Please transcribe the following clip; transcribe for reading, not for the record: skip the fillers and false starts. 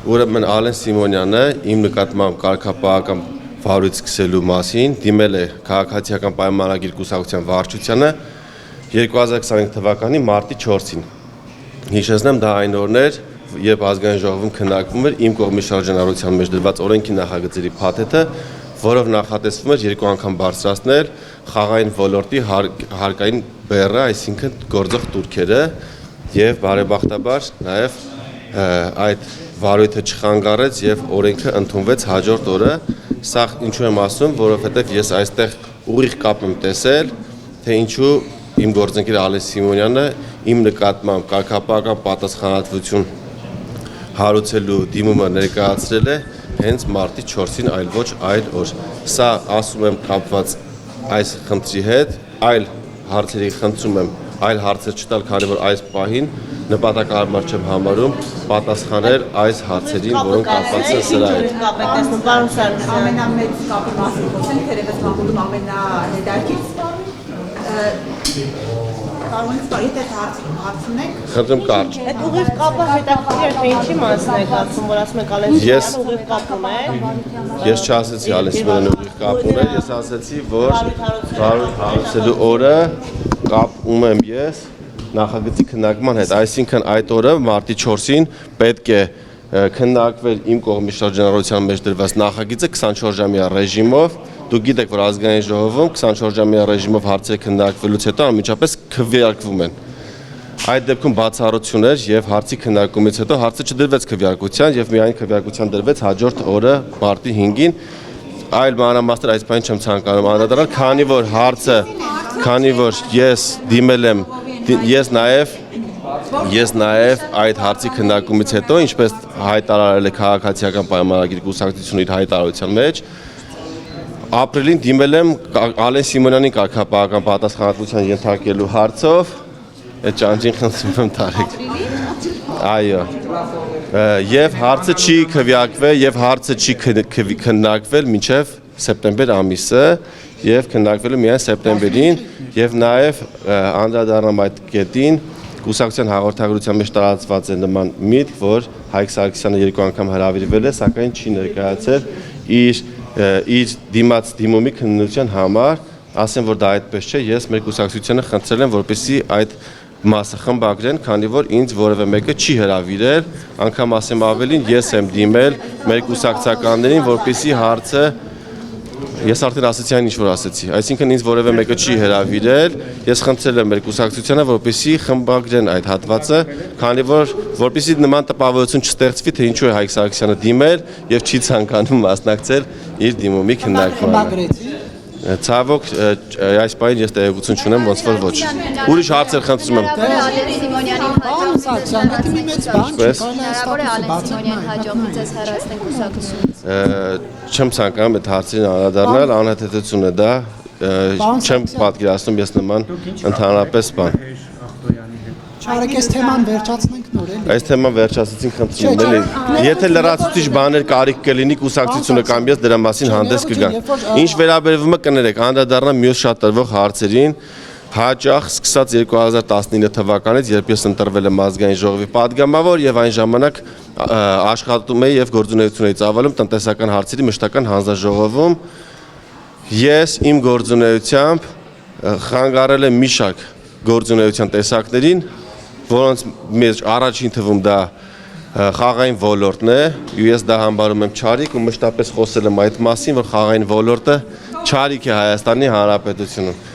Ուրեմն Ալեն Սիմոնյանը իմ նկատմամբ կարգապահական վարույթ սկսելու մասին դիմել է քաղաքացիական պայմանագիր կուսակցության վարչությանը 2025 թվականի մարտի 4-ին։ Հիշեցնեմ, դա այն օրն էր, երբ ազգային ժողովում քննարկվում էր իմ կողմի շրջանառության մեջ դրված օրենքի նախագծերի փաթեթը, որով նախատեսվում էր 2 անգամ բարձրացնել խաղային ոլորտի հարկային բեռը, այսինքն գործող տուրքերը, եւ բարեբախտաբար նաեւ այդ վարույթը չխանգարեց եւ օրենքը ընդունվեց հաջորդ օրը։ Սա ինչու եմ ասում, որովհետեւ ես այստեղ ուղիղ կապ եմ տեսել, թե ինչու իմ գործընկեր Ալեն Սիմոնյանը իմ նկատմամբ կարգապահական պատասխանատվություն հարուցելու դիմումը ներկայացրել է հենց մարտի 4-ին, այլ ոչ այլ օր։ Սա ասում եմ կապված այս խնդրի հետ, այլ հարցերի խնդրում եմ այլ հարցեր չտալ, քանի որ այս պահին նպատակահարմար չեմ համարում պատասխանել այս հարցերին, որոնք կապված են սրա հետ։ Ամենամեծ կապի մասին խոսենք, թերևս մամուլում ամենահետաքրքիր։ Կարող ենք եթե հարցում եք։ Խնդրեմ կարճ։ Այդ ուղիղ կապը հետաքրքիր է, թե ինչի մասին եք ասում, որ ասում եք Ալեն Սիմոնյանը ուղիղ կապ ունե։ Ես չասեցի Ալեն Սիմոնյանը ուղիղ կապ ունե, ես ասեցի, որ վարույթ հարուցելու օրը կապ ունեմ ես նախագծի քննարկման հետ, այսինքն այդ օրը մարտի 4-ին պետք է քննարկվեր իմ կողմի շրջանառության մեջ դրված նախագիծը 24-ժամյա ռեժիմով։ Դուք գիտեք, որ ազգային ժողովում 24-ժամյա ռեժիմով հարցերը քննարկվելուց հետո անմիջապես քվեարկվում են։ Այդ դեպքում բացառություն էր եւ հարցի քննարկումից հետո հարցը չդրվեց քվեարկության եւ միայն քվեարկության դրվեց հաջորդ օրը մարտի 5-ին։ Այլ մանրամասներ այս բանը չեմ ցանկանում անդրադառնալ, քանի որ ես դիմել եմ, ես նաև այդ հարցի քննարկումից հետո, ինչպես հայտարարել է քաղաքացիական պայմանագիր կուսակցությունը իր հայտարարության մեջ, ապրիլին դիմել եմ Ալեն Սիմոնյանին կարգապահական պատասխանատվության ենթարկելու հարցով, այդ ճանճին խնդրում եմ Թարեկ։ Այո։ Եվ հարցը չի քվեարկվել եւ հարցը չի քննարկվել մինչեւ սեպտեմբեր ամիսը եւ քննարկվելու միայն սեպտեմբերին եւ նաեւ անդրադառնամ այդ կետին կուսակցության հաղորդագրության մեջ տարածված է նման միտք, որ Հայկ Սարգսյանը 2 անգամ հրավիրվել է, սակայն չի ներկայացել իր դիմաց դիմումի քննության համար, ասեմ, որ դա այդպես չէ, ես մեր կուսակցությանը խնդրել եմ, որպեսզի այդ մասը խմբագրեն, քանի որ ինձ որևէ մեկը չի հրավիրել, անգամ ասեմ ավելին, ես եմ դիմել մեր կուսակցականներին, որպեսզի հարցը ես արդեն ասեցի այն ինչ որ ասեցի, այսինքն ինձ որևէ մեկը չի հրավիրել, ես խնդրել եմ մեր կուսակցությանը, որպեսզի խմբագրեն այդ հատվածը, քանի որ որպեսզի նման տպավորություն չստեղծվի, թե ինչու է Հայկ Սարգսյանը դիմել եւ չի ցանկանում մասնակցել իր դիմումի քննարկմանը։ Ցավոք, այս պահին ես տեղեկություն չունեմ, ոնց որ ոչ։ Ուրիշ հարցեր խնդրում եմ։ Ալեն Սիմոնյանին հաջողվի ձեզ հեռացնեն կուսակցությունից։ Չեմ ցանկանում այդ հարցերին անդրադառնալ, անհեթեթություն է դա, չեմ պատկերացնում ես նման ընդհանրապես բան։ Չարեք, այս թեման վերջացնենք նոր էլի։ Այս թեման վերջացեցին, խնդրում եմ էլի։ Եթե լրացուցիչ բաներ կարիք կլինի կուսակցությունը կամ ես դրա մասին հանդես կգամ։ Ինչ վերաբերվում է կներեք, անդրադառնամ մյուս շատ տրվող հարցերին, հաճախ սկսած 2019 թվականից, երբ ես ընտրվել եմ ազգային ժողովի պատգամավոր եւ այն ժամանակ աշխատում էի եւ գործունեություն էի ծավալում տնտեսական հարցերի մշտական հանձնաժողովում, ես իմ գործունեությամբ խանգարել եմ մի շարք գործունեության տեսակներին, որոնց մեջ առաջին թվում դա խաղային ոլորտն է, ես դա համարում եմ չարիք ու մշտապես խոսել եմ այդ մասին, որ խաղային ոլորտը չարիք է Հայաստանի Հանրապետությունում։